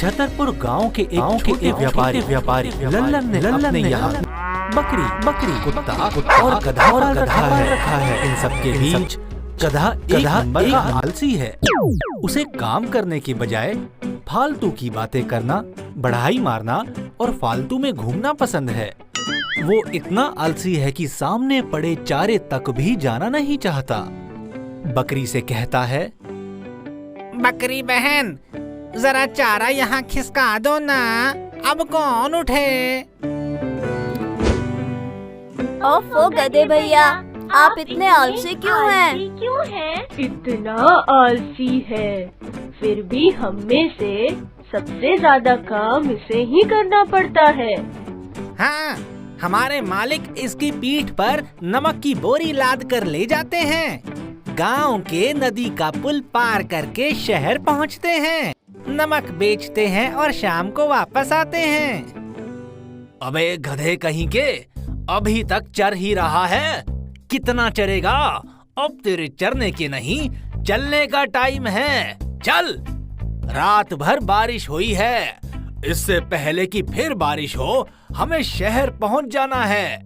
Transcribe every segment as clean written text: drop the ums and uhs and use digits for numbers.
छतरपुर गांव के एक व्यापारी लल्लन ने अपने यहाँ बकरी, कुत्ता और गधा रखा है। इन सब के बीच गधा एक आलसी है। उसे काम करने की बजाय फालतू की बातें करना, बढ़ाई मारना और फालतू में घूमना पसंद है। वो इतना आलसी है कि सामने पड़े चारे तक भी जाना नहीं चाहता। बकरी से कहता है, बकरी बहन, जरा चारा यहाँ खिसका दो ना, अब कौन उठे। ओफो गधे भैया, आप इतने आलसी क्यों हैं? इतना आलसी है, फिर भी हम में से सबसे ज्यादा काम इसे ही करना पड़ता है। हाँ, हमारे मालिक इसकी पीठ पर नमक की बोरी लाद कर ले जाते हैं। गांव के नदी का पुल पार करके शहर पहुंचते हैं, नमक बेचते हैं और शाम को वापस आते हैं। अबे गधे कहीं के, अभी तक चर ही रहा है। कितना चरेगा? अब तेरे चरने के नहीं, चलने का टाइम है। चल। रात भर बारिश हुई है, इससे पहले कि फिर बारिश हो हमें शहर पहुंच जाना है।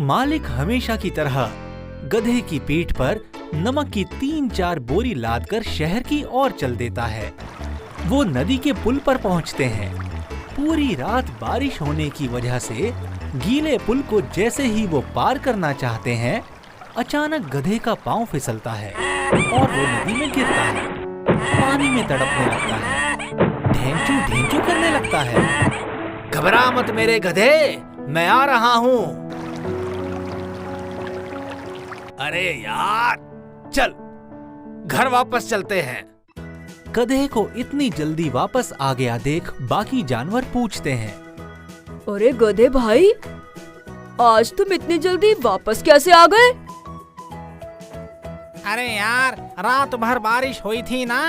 मालिक हमेशा की तरह गधे की पीठ पर नमक की 3-4 बोरी लादकर शहर की ओर चल देता है। वो नदी के पुल पर पहुंचते हैं। पूरी रात बारिश होने की वजह से गीले पुल को जैसे ही वो पार करना चाहते हैं, अचानक गधे का पांव फिसलता है और वो नदी में गिरता है। पानी में तड़पने लगता है, ढेंचू करने लगता है। घबरा मत मेरे गधे, मैं आ रहा हूँ। अरे यार, चल घर वापस चलते हैं। गधे को इतनी जल्दी वापस आ गया देख बाकी जानवर पूछते हैं, अरे गधे भाई, आज तुम इतनी जल्दी वापस कैसे आ गए? अरे यार, रात भर बारिश हुई थी ना,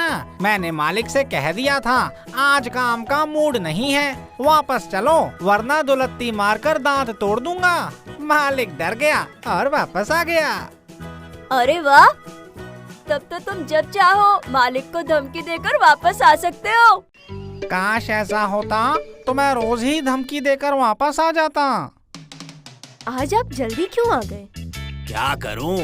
मैंने मालिक से कह दिया था आज काम का मूड नहीं है, वापस चलो वरना दुलत्ती मारकर दांत तोड़ दूंगा। मालिक डर गया और वापस आ गया। अरे वाह, तब तो तुम जब चाहो मालिक को धमकी देकर वापस आ सकते हो। काश ऐसा होता तो मैं रोज ही धमकी देकर वापस आ जाता। आज आप जल्दी क्यों आ गए? क्या करूं,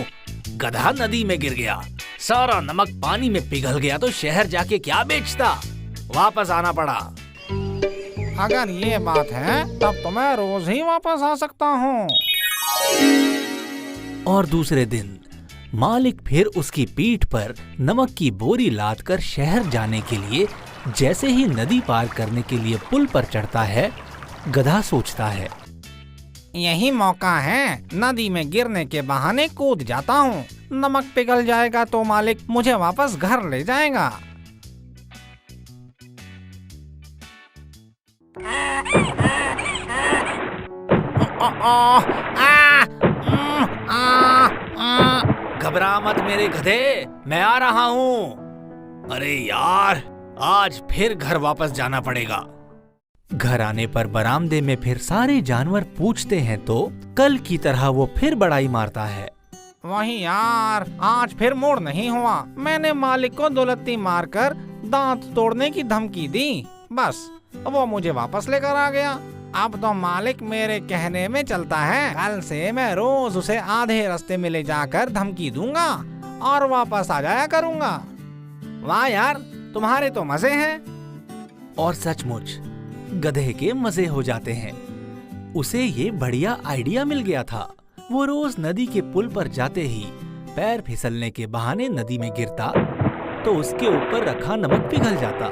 गधा नदी में गिर गया, सारा नमक पानी में पिघल गया तो शहर जाके क्या बेचता, वापस आना पड़ा। अगर ये बात है तब तो मैं रोज ही वापस आ सकता हूँ। और दूसरे दिन मालिक फिर उसकी पीठ पर नमक की बोरी लादकर शहर जाने के लिए जैसे ही नदी पार करने के लिए पुल पर चढ़ता है, गधा सोचता है, यही मौका है, नदी में गिरने के बहाने कूद जाता हूँ। नमक पिघल जाएगा तो मालिक मुझे वापस घर ले जाएगा। घबरा मत मेरे गधे, मैं आ रहा हूँ। अरे यार, आज फिर घर वापस जाना पड़ेगा। घर आने पर बरामदे में फिर सारे जानवर पूछते हैं तो कल की तरह वो फिर बड़ाई मारता है। वही यार, आज फिर मूड नहीं हुआ। मैंने मालिक को दुलत्ती मारकर दांत तोड़ने की धमकी दी, बस वो मुझे वापस लेकर आ गया। अब तो मालिक मेरे कहने में चलता है। कल से मैं रोज उसे आधे रास्ते में ले जाकर धमकी दूंगा और वापस आ जाया करूंगा। वाह यार, तुम्हारे तो मजे हैं। और सचमुच गधे के मजे हो जाते हैं। उसे ये बढ़िया आइडिया मिल गया था। वो रोज नदी के पुल पर जाते ही पैर फिसलने के बहाने नदी में गिरता तो उसके ऊपर रखा नमक पिघल जाता।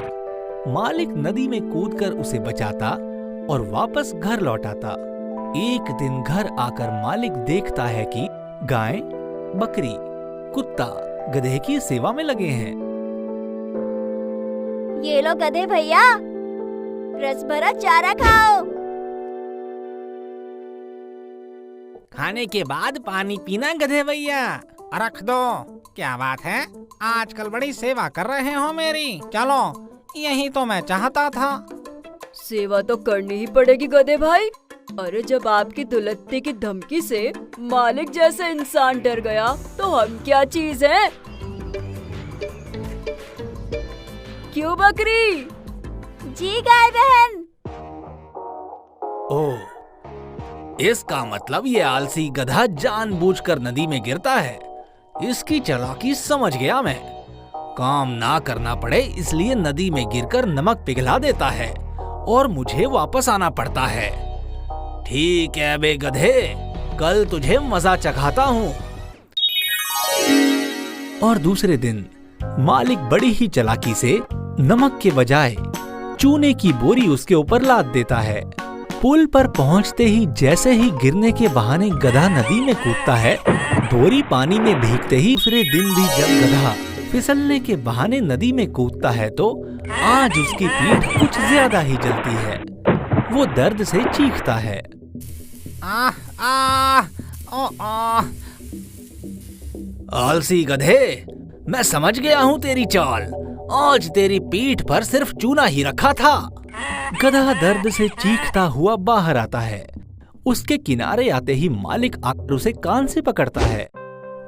मालिक नदी में कूदकर उसे बचाता और वापस घर लौटाता। एक दिन घर आकर मालिक देखता है कि गाय, बकरी, कुत्ता गधे की सेवा में लगे हैं। ये लो गधे भैया, रस भरा चारा खाओ। खाने के बाद पानी पीना गधे भैया। रख दो। क्या बात है, आजकल बड़ी सेवा कर रहे हो मेरी। चलो, यही तो मैं चाहता था। सेवा तो करनी ही पड़ेगी गधे भाई। अरे जब आपकी दुलत्ती की धमकी से मालिक जैसे इंसान डर गया तो हम क्या चीज हैं? क्यों बकरी, जी गाय बहन। ओह, इसका मतलब ये आलसी गधा जानबूझकर नदी में गिरता है। इसकी चालाकी समझ गया मैं। काम ना करना पड़े इसलिए नदी में गिरकर नमक पिघला देता है और मुझे वापस आना पड़ता है। ठीक है बे गधे, कल तुझे मजा चखाता हूँ। और दूसरे दिन मालिक बड़ी ही चालाकी से नमक के बजाय चूने की बोरी उसके ऊपर लाद देता है। पुल पर पहुंचते ही जैसे ही गिरने के बहाने गधा नदी में कूदता है, बोरी पानी में भीगते ही दूसरे दिन भी जब गधा फिसलने के बहाने नदी में कूदता है तो आज उसकी पीठ कुछ ज्यादा ही जलती है। वो दर्द से चीखता है। आलसी गधे, मैं समझ गया हूँ तेरी चाल। आज तेरी पीठ पर सिर्फ चूना ही रखा था। गधा दर्द से चीखता हुआ बाहर आता है। उसके किनारे आते ही मालिक आकर उसे कान से पकड़ता है।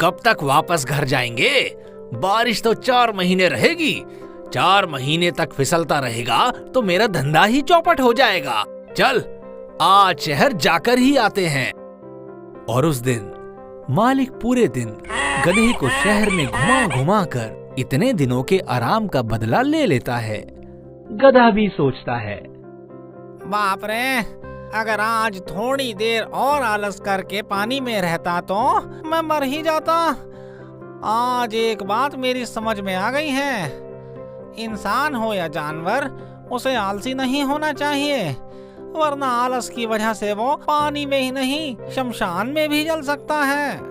कब तक वापस घर जाएंगे? बारिश तो 4 महीने रहेगी। 4 महीने तक फिसलता रहेगा तो मेरा धंधा ही चौपट हो जाएगा। चल, आज शहर जाकर ही आते हैं। और उस दिन मालिक पूरे दिन गधे को शहर में घुमा घुमा कर इतने दिनों के आराम का बदला ले लेता है। गधा भी सोचता है, बाप रे, अगर आज थोड़ी देर और आलस करके पानी में रहता तो मैं मर ही जाता। आज एक बात मेरी समझ में आ गई है, इंसान हो या जानवर, उसे आलसी नहीं होना चाहिए, वरना आलस की वजह से वो पानी में ही नहीं शमशान में भी जल सकता है।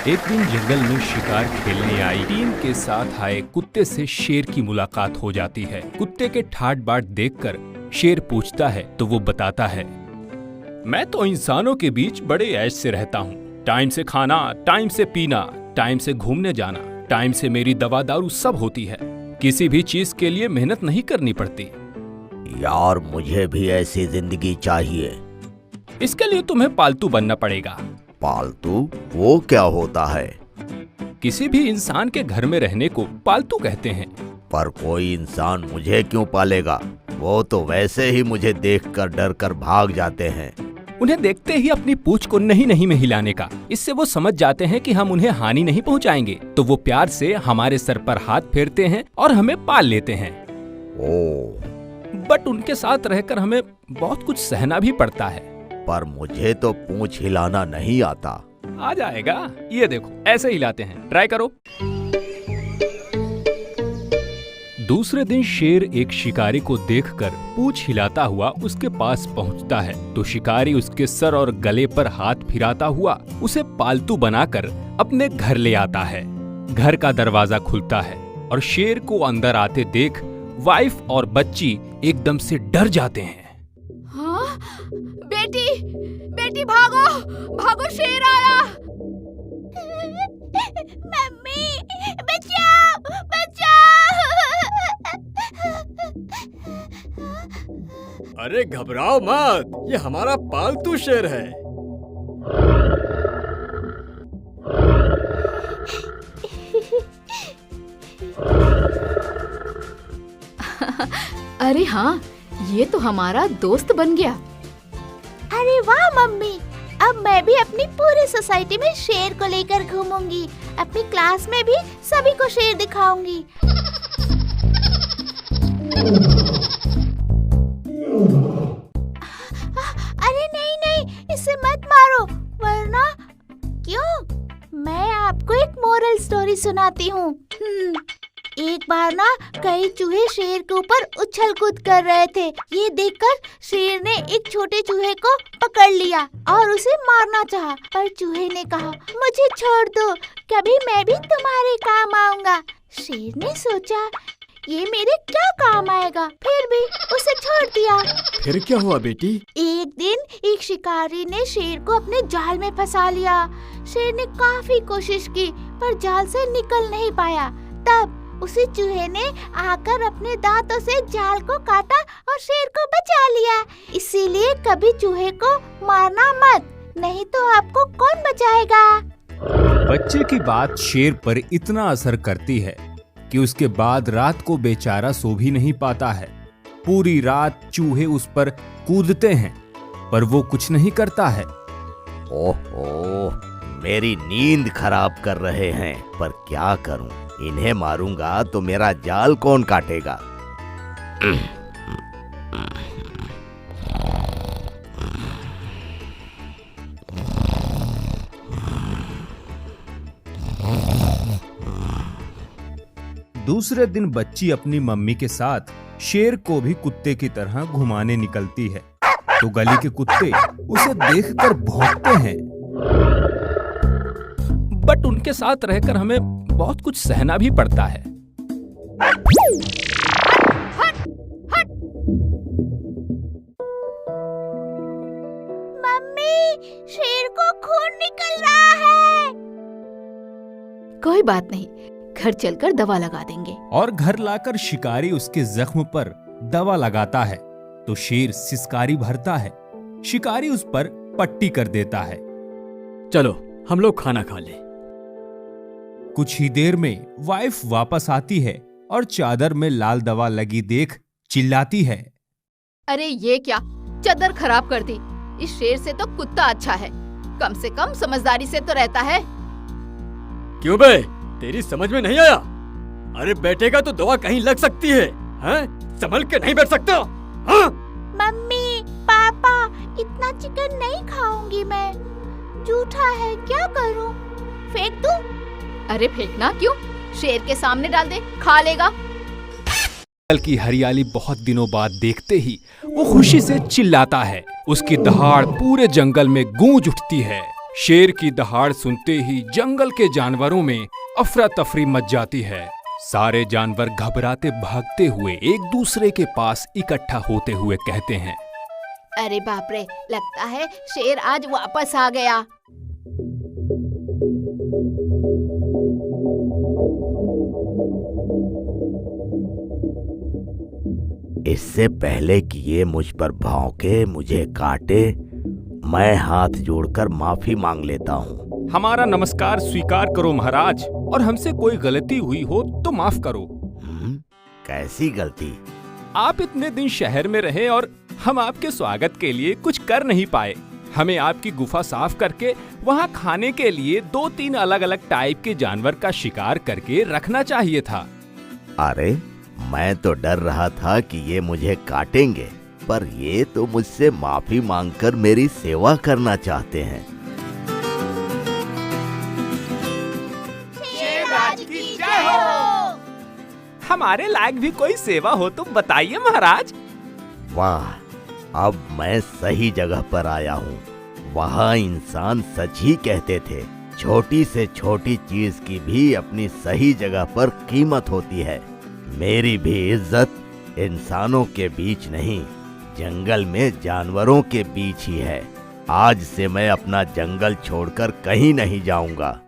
एक दिन जंगल में शिकार खेलने आई टीम के साथ आए कुत्ते से शेर की मुलाकात हो जाती है। कुत्ते के ठाट बाट देखकर शेर पूछता है तो वो बताता है, मैं तो इंसानों के बीच बड़े ऐश से रहता हूँ। टाइम से खाना, टाइम से पीना, टाइम से घूमने जाना, टाइम से मेरी दवा दारू सब होती है। किसी भी चीज के लिए मेहनत नहीं करनी पड़ती। यार, मुझे भी ऐसी जिंदगी चाहिए। इसके लिए तुम्हें पालतू बनना पड़ेगा। पालतू? वो क्या होता है? किसी भी इंसान के घर में रहने को पालतू कहते हैं। पर कोई इंसान मुझे क्यों पालेगा? वो तो वैसे ही मुझे देखकर डर कर भाग जाते हैं। उन्हें देखते ही अपनी पूंछ को नहीं नहीं में हिलाने का, इससे वो समझ जाते हैं कि हम उन्हें हानि नहीं पहुंचाएंगे, तो वो प्यार से हमारे सर पर हाथ फेरते हैं और हमें पाल लेते हैं। बट उनके साथ रहकर हमें बहुत कुछ सहना भी पड़ता है। पर मुझे तो पूंछ हिलाना नहीं आता। आ जाएगा, ये देखो ऐसे हिलाते हैं, ट्राई करो। दूसरे दिन शेर एक शिकारी को देखकर पूंछ हिलाता हुआ उसके पास पहुंचता है तो शिकारी उसके सर और गले पर हाथ फिराता हुआ उसे पालतू बनाकर अपने घर ले आता है। घर का दरवाजा खुलता है और शेर को अंदर आते देख वाइफ और बच्ची एकदम से डर जाते हैं। हाँ? बेटी भागो, भागो, शेर आया। मम्मी, बचाओ, बचाओ। अरे घबराओ मत, ये हमारा पालतू शेर है। अरे हाँ, ये तो हमारा दोस्त बन गया। अरे वाह मम्मी, अब मैं भी अपनी पूरी सोसाइटी में शेर को लेकर घूमूंगी। अपनी क्लास में भी सभी को शेर दिखाऊंगी। अरे नहीं नहीं, इसे मत मारो, वरना। क्यों? मैं आपको एक मोरल स्टोरी सुनाती हूँ। एक बार ना कई चूहे शेर के ऊपर उछल कूद कर रहे थे। ये देखकर शेर ने एक छोटे चूहे को पकड़ लिया और उसे मारना चाहा, पर चूहे ने कहा, मुझे छोड़ दो, कभी मैं भी तुम्हारे काम आऊंगा। शेर ने सोचा, ये मेरे क्या काम आएगा, फिर भी उसे छोड़ दिया। फिर क्या हुआ बेटी? एक दिन एक शिकारी ने शेर को अपने जाल में फंसा लिया। शेर ने काफी कोशिश की पर जाल से निकल नहीं पाया। तब उसी चूहे ने आकर अपने दांतों से जाल को काटा और शेर को बचा लिया। इसीलिए कभी चूहे को मारना मत, नहीं तो आपको कौन बचाएगा। बच्चे की बात शेर पर इतना असर करती है कि उसके बाद रात को बेचारा सो भी नहीं पाता है। पूरी रात चूहे उस पर कूदते हैं पर वो कुछ नहीं करता है। ओहो, मेरी नींद खराब कर रहे हैं, पर क्या करूं? इन्हें मारूंगा तो मेरा जाल कौन काटेगा? दूसरे दिन बच्ची अपनी मम्मी के साथ शेर को भी कुत्ते की तरह घुमाने निकलती है तो गली के कुत्ते उसे देखकर भौंकते हैं। बट उनके साथ रहकर हमें बहुत कुछ सहना भी पड़ता है। मम्मी, शेर को खून निकल रहा है। कोई बात नहीं, घर चलकर दवा लगा देंगे। और घर लाकर शिकारी उसके जख्म पर दवा लगाता है तो शेर सिसकारी भरता है। शिकारी उस पर पट्टी कर देता है। चलो हम लोग खाना खा ले। कुछ ही देर में वाइफ वापस आती है और चादर में लाल दवा लगी देख चिल्लाती है, अरे ये क्या, चादर खराब कर दी। इस शेर से तो कुत्ता अच्छा है, कम से कम समझदारी से तो रहता है। क्यों बे, तेरी समझ में नहीं आया? अरे बेटे का तो दवा कहीं लग सकती है, हैं? संभल के नहीं बैठ सकते हो? हाँ? मम्मी, पापा, इतना चिकन नहीं खाऊंगी मैं। झूठा है, क्या करूं? फेंक दूं? अरे फेंकना क्यों, शेर के सामने डाल दे, खा लेगा। जंगल की हरियाली बहुत दिनों बाद देखते ही वो खुशी से चिल्लाता है। उसकी दहाड़ पूरे जंगल में गूंज उठती है। शेर की दहाड़ सुनते ही जंगल के जानवरों में अफरा तफरी मच जाती है। सारे जानवर घबराते भागते हुए एक दूसरे के पास इकट्ठा होते हुए कहते हैं, अरे बाप रे, लगता है शेर आज वापस आ गया। इससे पहले कि ये मुझ पर भौंके, मुझे काटे, मैं हाथ जोड़कर माफी मांग लेता हूँ। हमारा नमस्कार स्वीकार करो महाराज, और हमसे कोई गलती हुई हो तो माफ करो। कैसी गलती? आप इतने दिन शहर में रहे और हम आपके स्वागत के लिए कुछ कर नहीं पाए। हमें आपकी गुफा साफ करके वहाँ खाने के लिए 2-3 अलग अलग टाइप के जानवर का शिकार करके रखना चाहिए था। अरे मैं तो डर रहा था कि ये मुझे काटेंगे, पर ये तो मुझसे माफी मांगकर मेरी सेवा करना चाहते हैं। शेरराज की जय हो। हमारे लायक भी कोई सेवा हो तो बताइए महाराज। वाह, अब मैं सही जगह पर आया हूँ। वहाँ इंसान सच ही कहते थे, छोटी से छोटी चीज की भी अपनी सही जगह पर कीमत होती है। मेरी भी इज्जत इंसानों के बीच नहीं, जंगल में जानवरों के बीच ही है। आज से मैं अपना जंगल छोड़कर कहीं नहीं जाऊंगा।